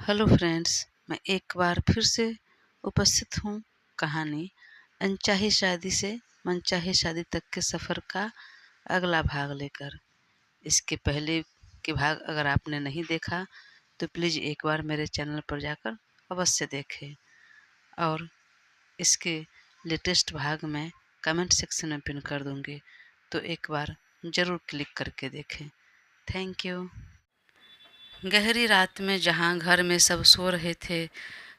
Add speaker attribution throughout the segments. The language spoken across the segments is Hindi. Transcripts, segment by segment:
Speaker 1: हेलो फ्रेंड्स, मैं एक बार फिर से उपस्थित हूँ कहानी अनचाही शादी से मनचाही शादी तक के सफ़र का अगला भाग लेकर। इसके पहले के भाग अगर आपने नहीं देखा तो प्लीज़ एक बार मेरे चैनल पर जाकर अवश्य देखें और इसके लेटेस्ट भाग मैं कमेंट सेक्शन में पिन कर दूँगी, तो एक बार ज़रूर क्लिक करके देखें। Thank you. गहरी रात में जहाँ घर में सब सो रहे थे,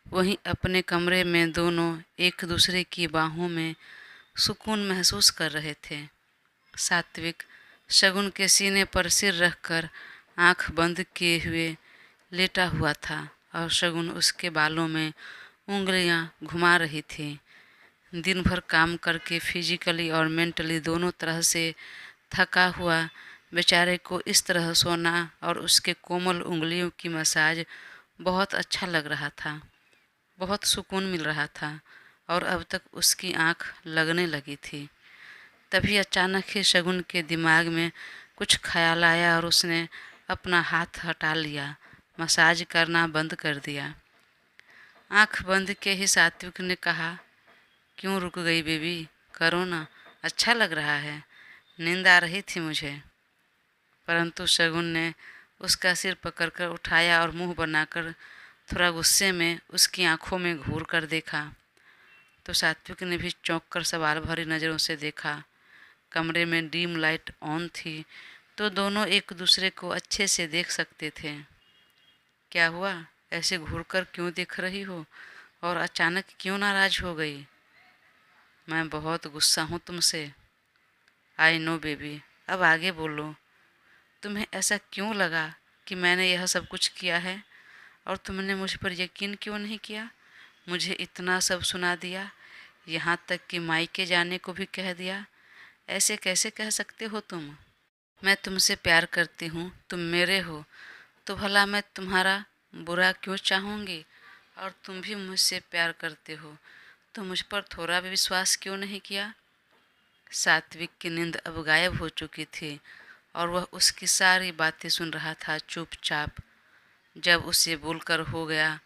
Speaker 1: वहीं अपने कमरे में दोनों एक दूसरे की बाहों में सुकून महसूस कर रहे थे। सात्विक शगुन के सीने पर सिर रखकर आंख बंद किए हुए लेटा हुआ था और शगुन उसके बालों में उंगलियां घुमा रही थी। दिन भर काम करके फिजिकली और मेंटली दोनों तरह से थका हुआ बेचारे को इस तरह सोना और उसके कोमल उंगलियों की मसाज बहुत अच्छा लग रहा था। बहुत सुकून मिल रहा था और अब तक उसकी आंख लगने लगी थी। तभी अचानक ही शगुन के दिमाग में कुछ ख्याल आया और उसने अपना हाथ हटा लिया, मसाज करना बंद कर दिया। आंख बंद के ही सात्विक ने कहा, क्यों रुक गई बेबी, करो ना, अच्छा लग रहा है, नींद आ रही थी मुझे। परंतु शगुन ने उसका सिर पकड़कर उठाया और मुंह बनाकर थोड़ा गुस्से में उसकी आंखों में घूर कर देखा। तो सात्विक ने भी चौंक कर सवाल भरी नज़रों से देखा। कमरे में डीम लाइट ऑन थी तो दोनों एक दूसरे को अच्छे से देख सकते थे। क्या हुआ, ऐसे घूर कर क्यों देख रही हो और अचानक क्यों नाराज हो गई? मैं बहुत गुस्सा हूँ तुमसे। आई नो बेबी, अब आगे बोलो। तुम्हें ऐसा क्यों लगा कि मैंने यह सब कुछ किया है और तुमने मुझ पर यकीन क्यों नहीं किया? मुझे इतना सब सुना दिया, यहाँ तक कि मायके जाने को भी कह दिया। ऐसे कैसे कह सकते हो तुम? मैं तुमसे प्यार करती हूँ, तुम मेरे हो, तो भला मैं तुम्हारा बुरा क्यों चाहूँगी? और तुम भी मुझसे प्यार करते हो, तो मुझ पर थोड़ा भी विश्वास क्यों नहीं किया? सात्विक की नींद अब गायब हो चुकी थी और वह उसकी सारी बातें सुन रहा था चुपचाप। जब उसे बोलकर हो गया,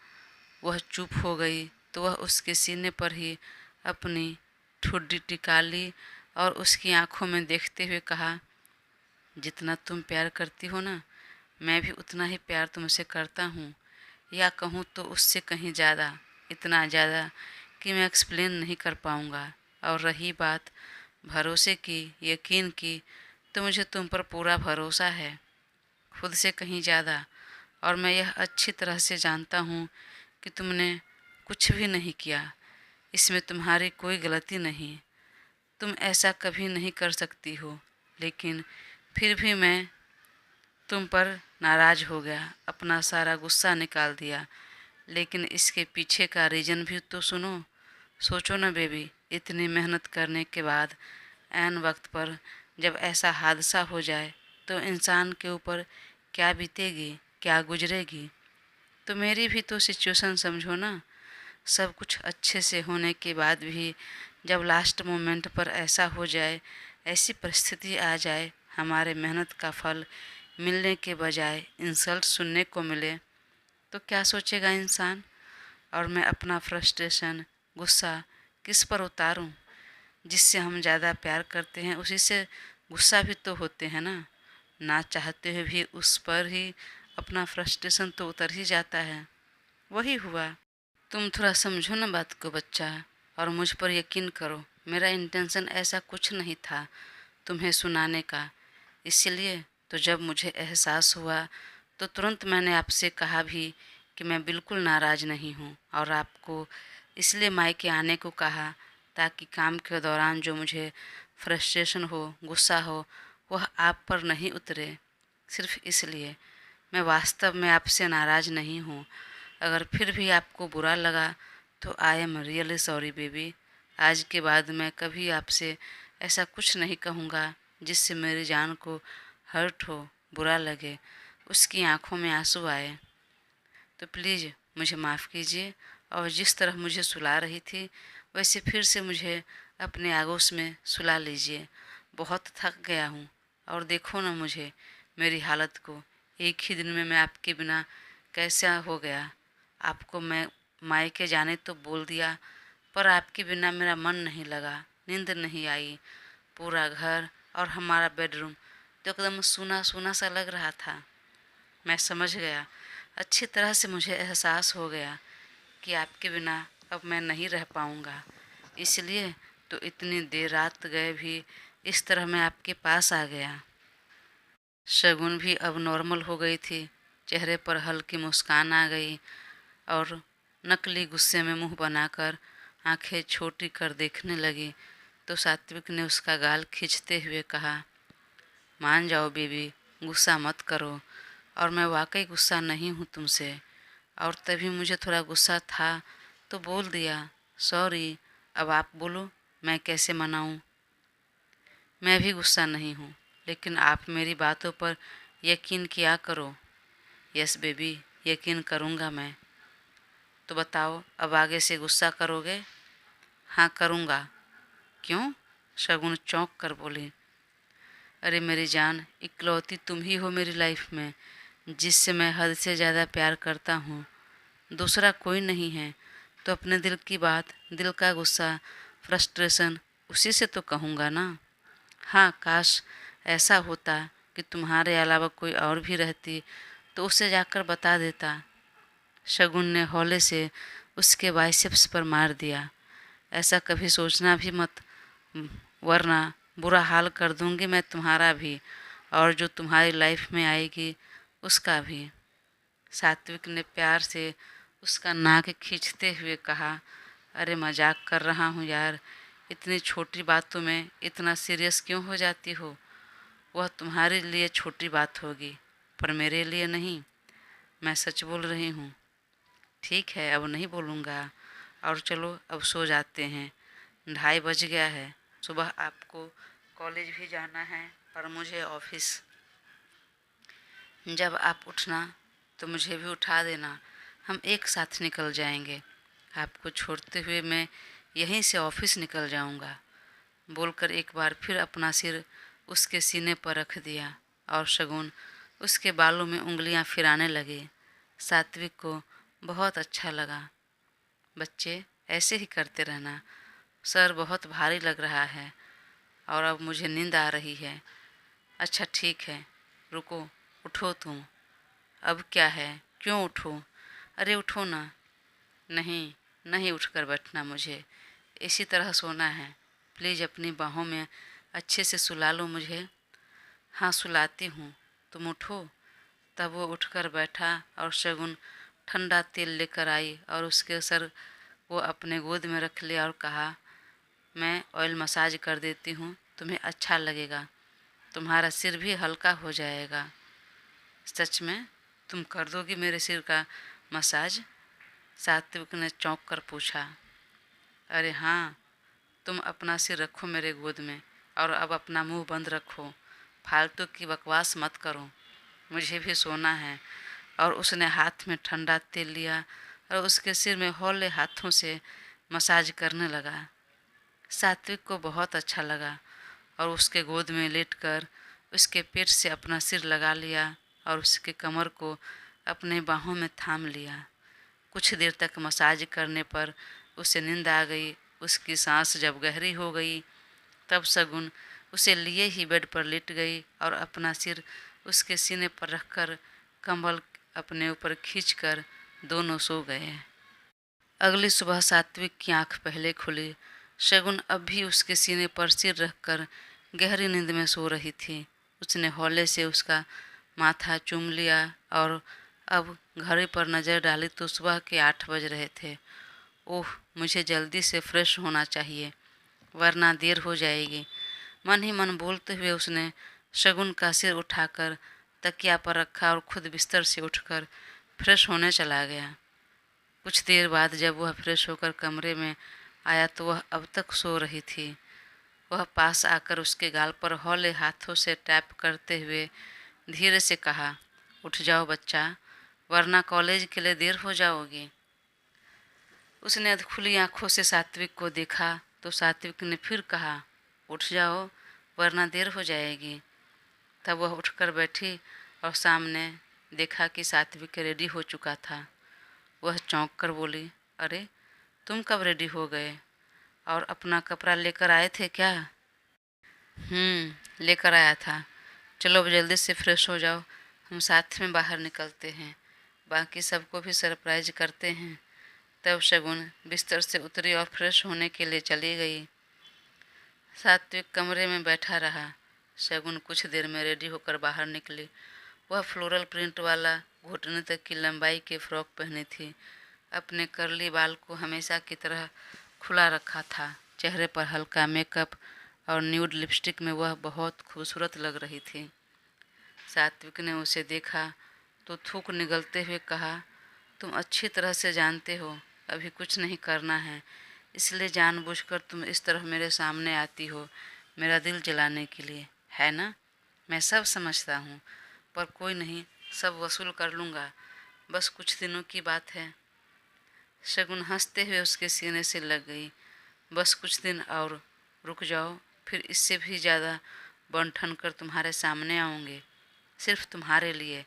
Speaker 1: वह चुप हो गई तो वह उसके सीने पर ही अपनी ठुड्डी टिका ली और उसकी आंखों में देखते हुए कहा, जितना तुम प्यार करती हो ना, मैं भी उतना ही प्यार तुमसे करता हूँ, या कहूँ तो उससे कहीं ज़्यादा, इतना ज़्यादा कि मैं एक्सप्लेन नहीं कर पाऊँगा। और रही बात भरोसे की, यकीन की, तो मुझे तुम पर पूरा भरोसा है, खुद से कहीं ज़्यादा। और मैं यह अच्छी तरह से जानता हूँ कि तुमने कुछ भी नहीं किया, इसमें तुम्हारी कोई गलती नहीं, तुम ऐसा कभी नहीं कर सकती हो। लेकिन फिर भी मैं तुम पर नाराज़ हो गया, अपना सारा गुस्सा निकाल दिया। लेकिन इसके पीछे का रीज़न भी तो सुनो। सोचो ना बेबी, इतनी मेहनत करने के बाद ऐन वक्त पर जब ऐसा हादसा हो जाए तो इंसान के ऊपर क्या बीतेगी, क्या गुजरेगी। तो मेरी भी तो सिचुएशन समझो ना। सब कुछ अच्छे से होने के बाद भी जब लास्ट मोमेंट पर ऐसा हो जाए, ऐसी परिस्थिति आ जाए, हमारे मेहनत का फल मिलने के बजाय इंसल्ट सुनने को मिले, तो क्या सोचेगा इंसान? और मैं अपना फ्रस्ट्रेशन, गुस्सा किस पर उतारूं? जिससे हम ज़्यादा प्यार करते हैं उसी से गुस्सा भी तो होते हैं ना। ना चाहते हुए भी उस पर ही अपना फ्रस्ट्रेशन तो उतर ही जाता है। वही हुआ। तुम थोड़ा समझो ना बात को बच्चा, और मुझ पर यकीन करो, मेरा इंटेंशन ऐसा कुछ नहीं था तुम्हें सुनाने का। इसीलिए तो जब मुझे एहसास हुआ तो तुरंत मैंने आपसे कहा भी कि मैं बिल्कुल नाराज़ नहीं हूँ, और आपको इसलिए मायके आने को कहा ताकि काम के दौरान जो मुझे फ्रस्ट्रेशन हो, गुस्सा हो, वह आप पर नहीं उतरे। सिर्फ इसलिए मैं वास्तव में आपसे नाराज़ नहीं हूँ। अगर फिर भी आपको बुरा लगा तो I am really sorry baby. आज के बाद मैं कभी आपसे ऐसा कुछ नहीं कहूँगा जिससे मेरी जान को हर्ट हो, बुरा लगे, उसकी आंखों में आंसू आए। तो प्लीज़ मुझे माफ़ कीजिए, और जिस तरह मुझे सुला रही थी वैसे फिर से मुझे अपने आगोश में सुला लीजिए। बहुत थक गया हूँ, और देखो ना मुझे, मेरी हालत को। एक ही दिन में मैं आपके बिना कैसा हो गया। आपको मैं मायके जाने तो बोल दिया, पर आपके बिना मेरा मन नहीं लगा, नींद नहीं आई। पूरा घर और हमारा बेडरूम तो एकदम सूना सूना सा लग रहा था। मैं समझ गया, अच्छी तरह से मुझे एहसास हो गया कि आपके बिना अब मैं नहीं रह पाऊँगा। इसलिए तो इतनी देर रात गए भी इस तरह मैं आपके पास आ गया। शगुन भी अब नॉर्मल हो गई थी, चेहरे पर हल्की मुस्कान आ गई और नकली गुस्से में मुंह बनाकर आंखें छोटी कर देखने लगी। तो सात्विक ने उसका गाल खींचते हुए कहा, मान जाओ बेबी, गुस्सा मत करो। और मैं वाकई गुस्सा नहीं हूँ तुमसे, और तभी मुझे थोड़ा गुस्सा था तो बोल दिया, सॉरी। अब आप बोलो, मैं कैसे मनाऊँ? मैं भी गुस्सा नहीं हूँ, लेकिन आप मेरी बातों पर यकीन किया करो। यस बेबी, यकीन करूँगा मैं। तो बताओ, अब आगे से गुस्सा करोगे? हाँ करूँगा। क्यों? शगुन चौंक कर बोली, अरे मेरी जान, इकलौती तुम ही हो मेरी लाइफ में, जिससे मैं हद से ज़्यादा प्यार करता हूँ। दूसरा कोई नहीं है। तो अपने दिल की बात, दिल का गुस्सा, फ्रस्ट्रेशन उसी से तो कहूँगा ना। हाँ, काश ऐसा होता कि तुम्हारे अलावा कोई और भी रहती तो उसे जाकर बता देता। शगुन ने हौले से उसके बाइसेप्स पर मार दिया। ऐसा कभी सोचना भी मत, वरना बुरा हाल कर दूंगी मैं तुम्हारा भी, और जो तुम्हारी लाइफ में आएगी उसका भी। सात्विक ने प्यार से उसका नाक खींचते हुए कहा, अरे मजाक कर रहा हूँ यार, इतनी छोटी बातों में इतना सीरियस क्यों हो जाती हो? वह तुम्हारे लिए छोटी बात होगी, पर मेरे लिए नहीं। मैं सच बोल रही हूँ। ठीक है, अब नहीं बोलूँगा। और चलो अब सो जाते हैं, 2:30 बज गया है। सुबह आपको कॉलेज भी जाना है और मुझे ऑफिस। जब आप उठना तो मुझे भी उठा देना, हम एक साथ निकल जाएंगे। आपको छोड़ते हुए मैं यहीं से ऑफिस निकल जाऊंगा। बोलकर एक बार फिर अपना सिर उसके सीने पर रख दिया और शगुन उसके बालों में उंगलियां फिराने लगी। सात्विक को बहुत अच्छा लगा। बच्चे ऐसे ही करते रहना, सर बहुत भारी लग रहा है और अब मुझे नींद आ रही है। अच्छा ठीक है, रुको, उठो तुम। अब क्या है, क्यों उठूं? अरे उठो ना। नहीं, नहीं उठकर बैठना, मुझे इसी तरह सोना है। प्लीज़ अपनी बाहों में अच्छे से सुला लो मुझे। हाँ सुलाती हूँ, तुम उठो। तब वो उठकर बैठा और शगुन ठंडा तेल लेकर आई और उसके सर वो अपने गोद में रख लिया और कहा, मैं ऑयल मसाज कर देती हूँ, तुम्हें अच्छा लगेगा, तुम्हारा सिर भी हल्का हो जाएगा। सच में तुम कर दोगी मेरे सिर का मसाज? सात्विक ने चौंक कर पूछा। अरे हाँ, तुम अपना सिर रखो मेरे गोद में और अब अपना मुंह बंद रखो, फालतू की बकवास मत करो, मुझे भी सोना है। और उसने हाथ में ठंडा तेल लिया और उसके सिर में हौले हाथों से मसाज करने लगा। सात्विक को बहुत अच्छा लगा और उसके गोद में लेटकर उसके पेट से अपना सिर लगा लिया और उसके कमर को अपने बाहों में थाम लिया। कुछ देर तक मसाज करने पर उसे नींद आ गई। उसकी सांस जब गहरी हो गई तब शगुन उसे लिए ही बेड पर लेट गई और अपना सिर उसके सीने पर रखकर कंबल अपने ऊपर खींचकर दोनों सो गए। अगली सुबह सात्विक की आंख पहले खुली। शगुन अब भी उसके सीने पर सिर रखकर गहरी नींद में सो रही थी। उसने हौले से उसका माथा चूम लिया और अब घड़ी पर नज़र डाली तो सुबह के 8 बज रहे थे। ओह, मुझे जल्दी से फ्रेश होना चाहिए, वरना देर हो जाएगी। मन ही मन बोलते हुए उसने शगुन का सिर उठाकर तकिया पर रखा और खुद बिस्तर से उठकर फ्रेश होने चला गया। कुछ देर बाद जब वह फ्रेश होकर कमरे में आया तो वह अब तक सो रही थी। वह पास आकर उसके गाल पर हौले हाथों से टैप करते हुए धीरे से कहा, उठ जाओ बच्चा, वरना कॉलेज के लिए देर हो जाओगी। उसने खुली आंखों से सात्विक को देखा तो सात्विक ने फिर कहा, उठ जाओ वरना देर हो जाएगी। तब वह उठकर बैठी और सामने देखा कि सात्विक रेडी हो चुका था। वह चौंक कर बोली, अरे तुम कब रेडी हो गए और अपना कपड़ा लेकर आए थे क्या? लेकर आया था। चलो अब जल्दी से फ्रेश हो जाओ, हम साथ में बाहर निकलते हैं, बाकी सबको भी सरप्राइज करते हैं। तब शगुन बिस्तर से उतरी और फ्रेश होने के लिए चली गई। सात्विक कमरे में बैठा रहा। शगुन कुछ देर में रेडी होकर बाहर निकली। वह फ्लोरल प्रिंट वाला घुटने तक की लंबाई की फ्रॉक पहनी थी। अपने कर्ली बाल को हमेशा की तरह खुला रखा था। चेहरे पर हल्का मेकअप और न्यूड लिपस्टिक में वह बहुत खूबसूरत लग रही थी। सात्विक ने उसे देखा तो थूक निगलते हुए कहा, तुम अच्छी तरह से जानते हो अभी कुछ नहीं करना है, इसलिए जानबूझकर तुम इस तरह मेरे सामने आती हो, मेरा दिल जलाने के लिए, है ना? मैं सब समझता हूँ, पर कोई नहीं, सब वसूल कर लूँगा, बस कुछ दिनों की बात है। शगुन हंसते हुए उसके सीने से लग गई। बस कुछ दिन और रुक जाओ, फिर इससे भी ज़्यादा बन ठन कर तुम्हारे सामने आऊँगी, सिर्फ तुम्हारे लिए,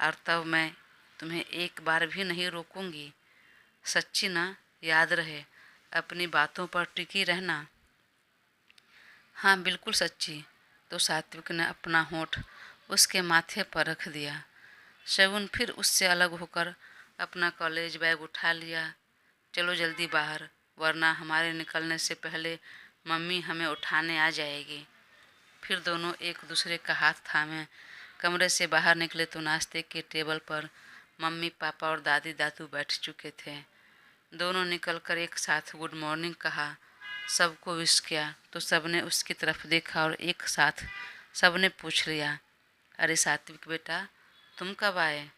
Speaker 1: और तब मैं तुम्हें एक बार भी नहीं रोकूंगी। सच्ची ना? याद रहे, अपनी बातों पर टिकी रहना। हाँ बिल्कुल सच्ची। तो सात्विक ने अपना होंठ उसके माथे पर रख दिया। शगुन फिर उससे अलग होकर अपना कॉलेज बैग उठा लिया। चलो जल्दी बाहर, वरना हमारे निकलने से पहले मम्मी हमें उठाने आ जाएगी। फिर दोनों एक दूसरे का हाथ थामे कमरे से बाहर निकले तो नाश्ते के टेबल पर मम्मी पापा और दादी दादू बैठ चुके थे। दोनों निकलकर एक साथ गुड मॉर्निंग कहा, सबको विश किया तो सबने उसकी तरफ देखा और एक साथ सबने पूछ लिया, अरे सात्विक बेटा, तुम कब आए?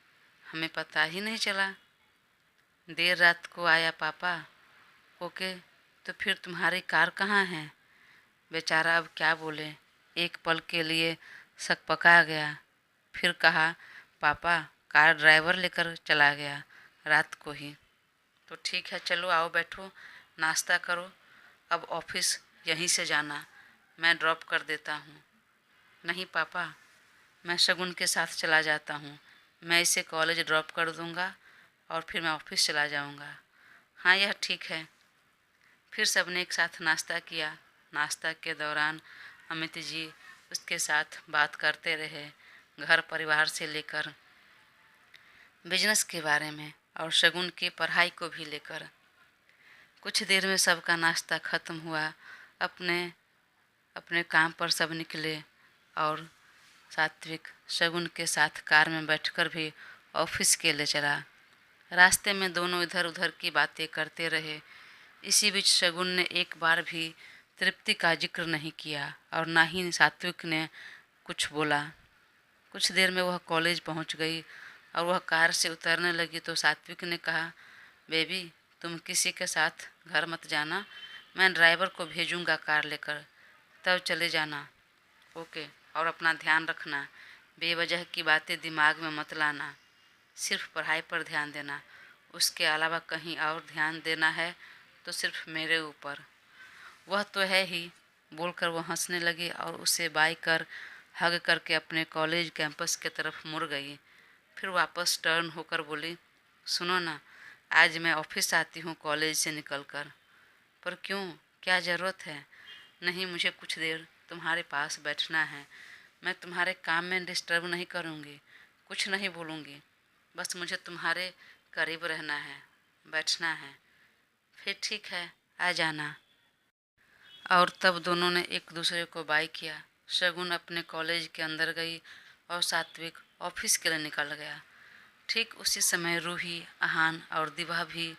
Speaker 1: हमें पता ही नहीं चला। देर रात को आया पापा। ओके, तो फिर तुम्हारी कार कहाँ है? बेचारा अब क्या बोले, एक पल के लिए सकपका गया। फिर कहा, पापा कार ड्राइवर लेकर चला गया रात को ही। तो ठीक है, चलो आओ बैठो, नाश्ता करो, अब ऑफिस यहीं से जाना, मैं ड्रॉप कर देता हूँ। नहीं पापा, मैं शगुन के साथ चला जाता हूँ, मैं इसे कॉलेज ड्रॉप कर दूँगा और फिर मैं ऑफिस चला जाऊँगा। हाँ यह ठीक है। फिर सबने एक साथ नाश्ता किया। नाश्ता के दौरान अमित जी उसके साथ बात करते रहे, घर परिवार से लेकर बिजनेस के बारे में और शगुन की पढ़ाई को भी लेकर। कुछ देर में सबका नाश्ता ख़त्म हुआ। अपने अपने काम पर सब निकले और सात्विक शगुन के साथ कार में बैठकर भी ऑफिस के लिए चला। रास्ते में दोनों इधर उधर की बातें करते रहे। इसी बीच शगुन ने एक बार भी तृप्ति का जिक्र नहीं किया और ना ही सात्विक ने कुछ बोला। कुछ देर में वह कॉलेज पहुंच गई और वह कार से उतरने लगी तो सात्विक ने कहा, बेबी तुम किसी के साथ घर मत जाना, मैं ड्राइवर को भेजूंगा कार लेकर, तब चले जाना। ओके, और अपना ध्यान रखना, बेवजह की बातें दिमाग में मत लाना, सिर्फ पढ़ाई पर ध्यान देना, उसके अलावा कहीं और ध्यान देना है तो सिर्फ मेरे ऊपर। वह तो है ही, बोलकर वह हंसने लगी और उसे बाय कर हग करके अपने कॉलेज कैंपस के तरफ मुड़ गई। फिर वापस टर्न होकर बोली, सुनो ना, आज मैं ऑफिस आती हूँ कॉलेज से निकलकर। पर क्यों, क्या ज़रूरत है? नहीं, मुझे कुछ देर तुम्हारे पास बैठना है। मैं तुम्हारे काम में डिस्टर्ब नहीं करूँगी, कुछ नहीं बोलूँगी, बस मुझे तुम्हारे करीब रहना है, बैठना है। फिर ठीक है, आ जाना। और तब दोनों ने एक दूसरे को बाय किया। शगुन अपने कॉलेज के अंदर गई और सात्विक ऑफिस के लिए निकल गया। ठीक उसी समय रूही, आहान और दिवा भी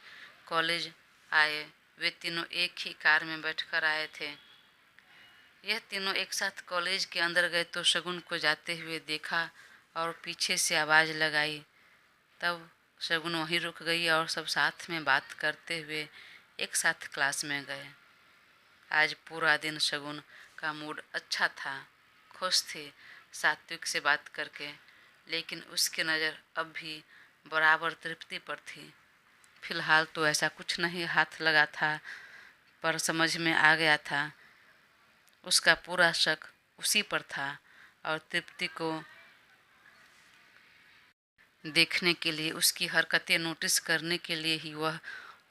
Speaker 1: कॉलेज आए। वे तीनों एक ही कार में बैठकर आए थे। यह तीनों एक साथ कॉलेज के अंदर गए तो शगुन को जाते हुए देखा और पीछे से आवाज़ लगाई। तब शगुन वहीं रुक गई और सब साथ में बात करते हुए एक साथ क्लास में गए। आज पूरा दिन शगुन का मूड अच्छा था, खुश थी सात्विक से बात करके, लेकिन उसकी नज़र अब भी बराबर तृप्ति पर थी। फिलहाल तो ऐसा कुछ नहीं हाथ लगा था, पर समझ में आ गया था उसका पूरा शक उसी पर था और तृप्ति को देखने के लिए, उसकी हरकतें नोटिस करने के लिए ही वह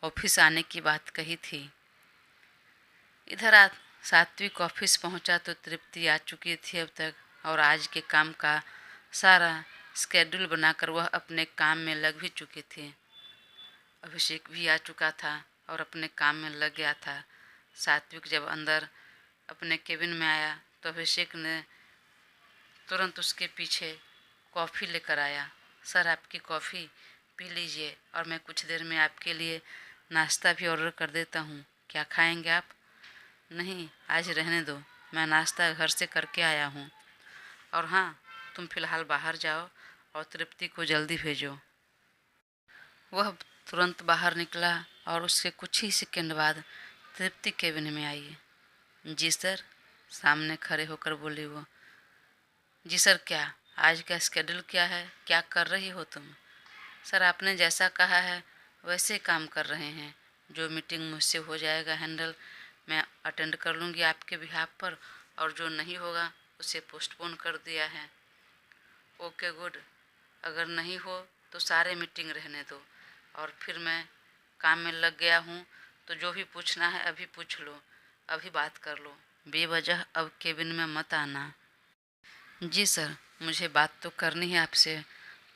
Speaker 1: ऑफिस आने की बात कही थी। इधर सात्विक ऑफिस पहुंचा तो तृप्ति आ चुकी थी अब तक, और आज के काम का सारा स्केड्यूल बनाकर वह अपने काम में लग भी चुकी थी। अभिषेक भी आ चुका था और अपने काम में लग गया था। सात्विक जब अंदर अपने केबिन में आया तो अभिषेक ने तुरंत उसके पीछे कॉफ़ी लेकर आया। सर, आपकी कॉफ़ी पी लीजिए और मैं कुछ देर में आपके लिए नाश्ता भी ऑर्डर कर देता हूँ। क्या खाएंगे आप? नहीं, आज रहने दो, मैं नाश्ता घर से करके आया हूँ। और हाँ, तुम फिलहाल बाहर जाओ और तृप्ति को जल्दी भेजो। वह तुरंत बाहर निकला और उसके कुछ ही सेकंड बाद तृप्ति केबिन में आई। जी सर, सामने खड़े होकर बोली वो। जी सर, क्या आज का स्केड्यूल क्या है? क्या कर रही हो तुम? सर, आपने जैसा कहा है वैसे काम कर रहे हैं। जो मीटिंग मुझसे हो जाएगा हैंडल, मैं अटेंड कर लूँगी आपके बिहाफ पर, और जो नहीं होगा उसे पोस्टपोन कर दिया है। Okay, good. अगर नहीं हो तो सारे मीटिंग रहने दो, और फिर मैं काम में लग गया हूँ, तो जो भी पूछना है अभी पूछ लो, अभी बात कर लो। बेवजह अब केबिन में मत आना। जी सर, मुझे बात तो करनी है आपसे,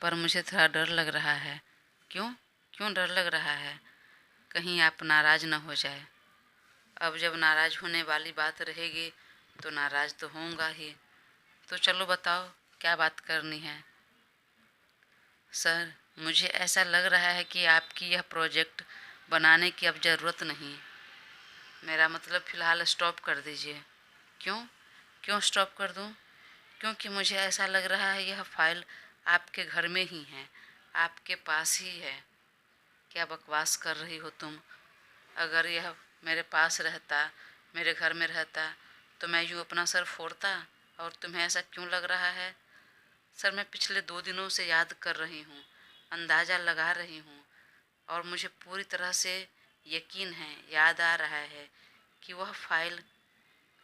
Speaker 1: पर मुझे थोड़ा डर लग रहा है। क्यों? क्यों डर लग रहा है? कहीं आप नाराज़ न हो जाए। अब जब नाराज़ होने वाली बात रहेगी तो नाराज़ तो होऊंगा ही। तो चलो बताओ, क्या बात करनी है? सर, मुझे ऐसा लग रहा है कि आपकी यह प्रोजेक्ट बनाने की अब ज़रूरत नहीं। मेरा मतलब फ़िलहाल स्टॉप कर दीजिए। क्यों? क्यों स्टॉप कर दूं? क्योंकि मुझे ऐसा लग रहा है यह फाइल आपके घर में ही है, आपके पास ही है। क्या बकवास कर रही हो तुम? अगर यह मेरे पास रहता, मेरे घर में रहता, तो मैं यूँ अपना सर फोड़ता, और तुम्हें ऐसा क्यों लग रहा है? सर, मैं पिछले 2 दिनों से याद कर रही हूँ, अंदाज़ा लगा रही हूँ, और मुझे पूरी तरह से यकीन है, याद आ रहा है कि वह फाइल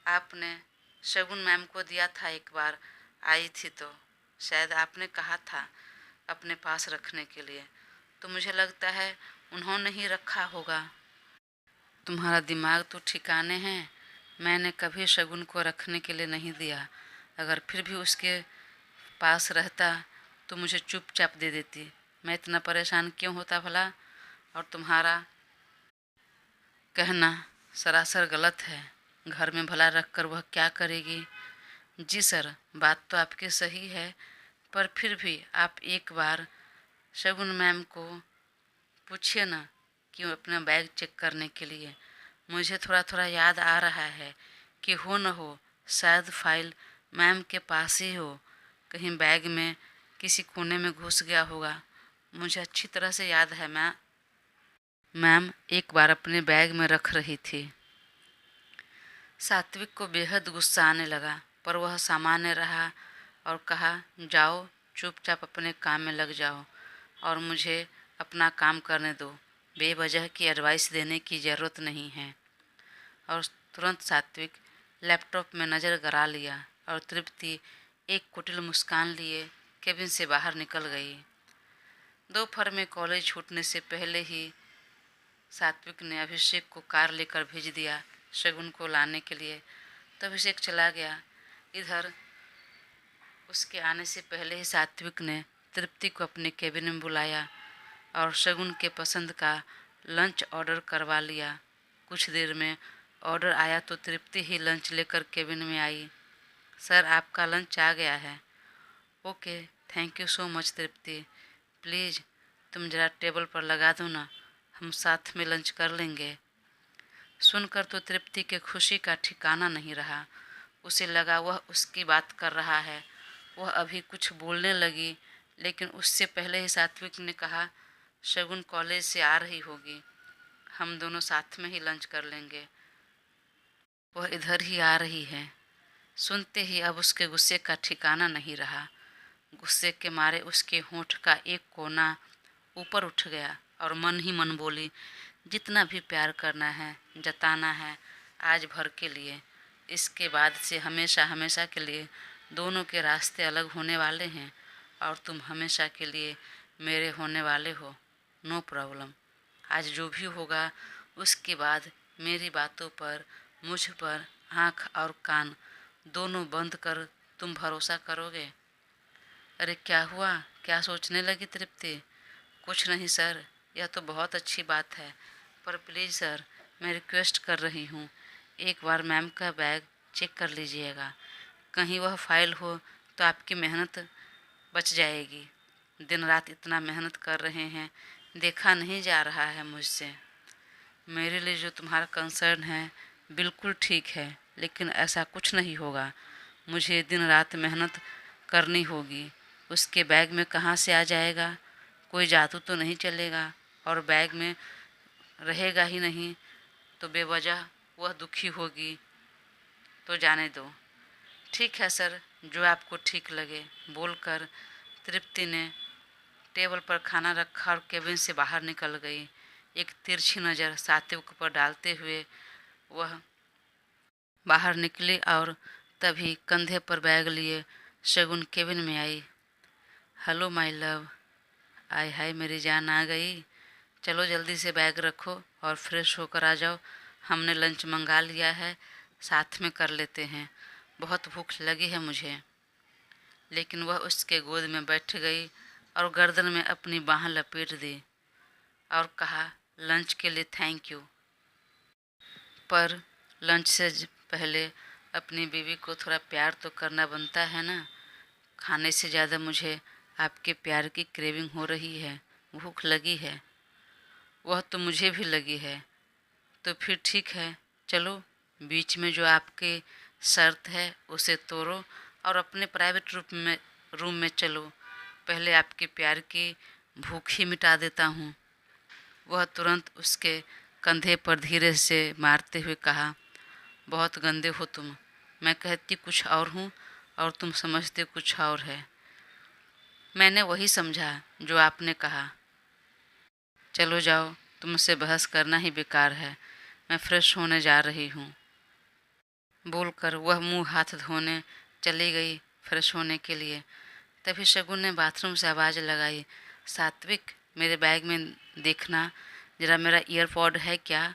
Speaker 1: आपने शगुन मैम को दिया था। एक बार आई थी तो शायद आपने कहा था अपने पास रखने के लिए, तो मुझे लगता है उन्होंने ही रखा होगा। तुम्हारा दिमाग तो ठिकाने हैं। मैंने कभी शगुन को रखने के लिए नहीं दिया। अगर फिर भी उसके पास रहता तो मुझे चुपचाप दे देती। मैं इतना परेशान क्यों होता भला? और तुम्हारा कहना सरासर गलत है। घर में भला रख कर वह क्या करेगी? जी सर, बात तो आपकी सही है, पर फिर भी आप एक बार शगुन मैम को पूछिए ना कि अपना बैग चेक करने के लिए। मुझे थोड़ा थोड़ा याद आ रहा है कि हो न हो शायद फाइल मैम के पास ही हो, कहीं बैग में किसी कोने में घुस गया होगा। मुझे अच्छी तरह से याद है मैम एक बार अपने बैग में रख रही थी। सात्विक को बेहद गुस्सा आने लगा, पर वह सामान्य रहा और कहा, जाओ, चुपचाप अपने काम में लग जाओ और मुझे अपना काम करने दो। बेवजह की एडवाइस देने की ज़रूरत नहीं है। और तुरंत सात्विक लैपटॉप में नज़र गड़ा लिया और तृप्ति एक कुटिल मुस्कान लिए केबिन से बाहर निकल गई। दोपहर में कॉलेज छूटने से पहले ही सात्विक ने अभिषेक को कार लेकर भेज दिया शगुन को लाने के लिए, तो अभिषेक चला गया। इधर उसके आने से पहले ही सात्विक ने तृप्ति को अपने केबिन में बुलाया और शगुन के पसंद का लंच ऑर्डर करवा लिया। कुछ देर में ऑर्डर आया तो तृप्ति ही लंच लेकर केबिन में आई। सर, आपका लंच आ गया है। Okay, thank you so much Tripti. Please तुम ज़रा टेबल पर लगा दो ना, हम साथ में लंच कर लेंगे। सुनकर तो तृप्ति के खुशी का ठिकाना नहीं रहा। उसे लगा वह उसकी बात कर रहा है। वह अभी कुछ बोलने लगी, लेकिन उससे पहले ही सात्विक ने कहा, शगुन कॉलेज से आ रही होगी, हम दोनों साथ में ही लंच कर लेंगे। वह इधर ही आ रही है। सुनते ही अब उसके गुस्से का ठिकाना नहीं रहा। गुस्से के मारे उसके होंठ का एक कोना ऊपर उठ गया और मन ही मन बोली, जितना भी प्यार करना है, जताना है, आज भर के लिए। इसके बाद से हमेशा हमेशा के लिए दोनों के रास्ते अलग होने वाले हैं और तुम हमेशा के लिए मेरे होने वाले हो, नो प्रॉब्लम। आज जो भी होगा उसके बाद मेरी बातों पर, मुझ पर आँख और कान दोनों बंद कर तुम भरोसा करोगे। अरे क्या हुआ, क्या सोचने लगी तृप्ति? कुछ नहीं सर, यह तो बहुत अच्छी बात है, पर प्लीज़ सर, मैं रिक्वेस्ट कर रही हूँ, एक बार मैम का बैग चेक कर लीजिएगा। कहीं वह फाइल हो तो आपकी मेहनत बच जाएगी। दिन रात इतना मेहनत कर रहे हैं, देखा नहीं जा रहा है मुझसे। मेरे लिए जो तुम्हारा कंसर्न है बिल्कुल ठीक है, लेकिन ऐसा कुछ नहीं होगा। मुझे दिन रात मेहनत करनी होगी। उसके बैग में कहाँ से आ जाएगा? कोई जादू तो नहीं चलेगा, और बैग में रहेगा ही नहीं तो बेवजह वह दुखी होगी। तो जाने दो। ठीक है सर, जो आपको ठीक लगे, बोलकर तृप्ति ने टेबल पर खाना रखा और केबिन से बाहर निकल गई। एक तिरछी नज़र सात्विक पर डालते हुए वह बाहर निकली और तभी कंधे पर बैग लिए शगुन केबिन में आई। Hello my love. आय हाय मेरी जान आ गई। चलो जल्दी से बैग रखो और फ्रेश होकर आ जाओ। हमने लंच मंगा लिया है, साथ में कर लेते हैं। बहुत भूख लगी है मुझे। लेकिन वह उसके गोद में बैठ गई और गर्दन में अपनी बाह लपेट दी और कहा, लंच के लिए थैंक यू, पर लंच से पहले अपनी बीवी को थोड़ा प्यार तो करना बनता है ना। खाने से ज़्यादा मुझे आपके प्यार की क्रेविंग हो रही है, भूख लगी है। वह तो मुझे भी लगी है। तो फिर ठीक है, चलो बीच में जो आपकी शर्त है उसे तोड़ो और अपने प्राइवेट रूम में चलो। पहले आपके प्यार की भूख ही मिटा देता हूँ। वह तुरंत उसके कंधे पर धीरे से मारते हुए कहा, बहुत गंदे हो तुम। मैं कहती कुछ और हूँ और तुम समझते कुछ और है। मैंने वही समझा जो आपने कहा। चलो जाओ, तुमसे बहस करना ही बेकार है। मैं फ्रेश होने जा रही हूँ। बोलकर वह मुंह हाथ धोने चली गई फ्रेश होने के लिए। तभी शगुन ने बाथरूम से आवाज़ लगाई, सात्विक मेरे बैग में देखना जरा, मेरा ईयरपॉड है क्या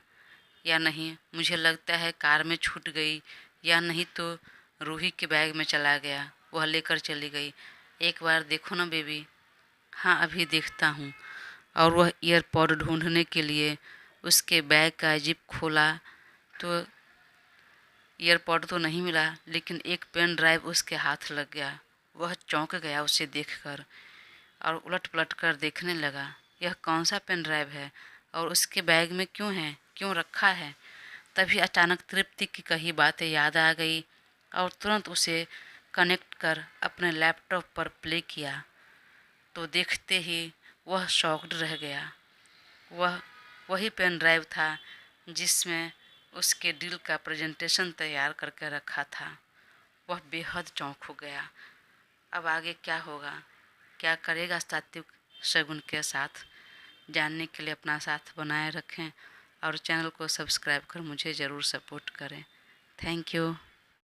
Speaker 1: या नहीं। मुझे लगता है कार में छूट गई, या नहीं तो रूही के बैग में चला गया। वह लेकर चली गई। एक बार देखो ना बेबी। हाँ अभी देखता हूँ। और वह ईयरपॉड ढूंढने के लिए उसके बैग का जिप खोला तो ईयरपॉड तो नहीं मिला, लेकिन एक पेन ड्राइव उसके हाथ लग गया। वह चौंक गया उसे देखकर और उलट पलट कर देखने लगा। यह कौन सा पेन ड्राइव है और उसके बैग में क्यों है, क्यों रखा है? तभी अचानक तृप्ति की कही बातें याद आ गई और तुरंत उसे कनेक्ट कर अपने लैपटॉप पर प्ले किया। तो देखते ही वह शॉक्ड रह गया। वह वही पेन ड्राइव था जिसमें उसके डील का प्रेजेंटेशन तैयार करके रखा था। वह बेहद चौंक हो गया। अब आगे क्या होगा, क्या करेगा सात्विक शगुन के साथ, जानने के लिए अपना साथ बनाए रखें और चैनल को सब्सक्राइब कर मुझे ज़रूर सपोर्ट करें। Thank you.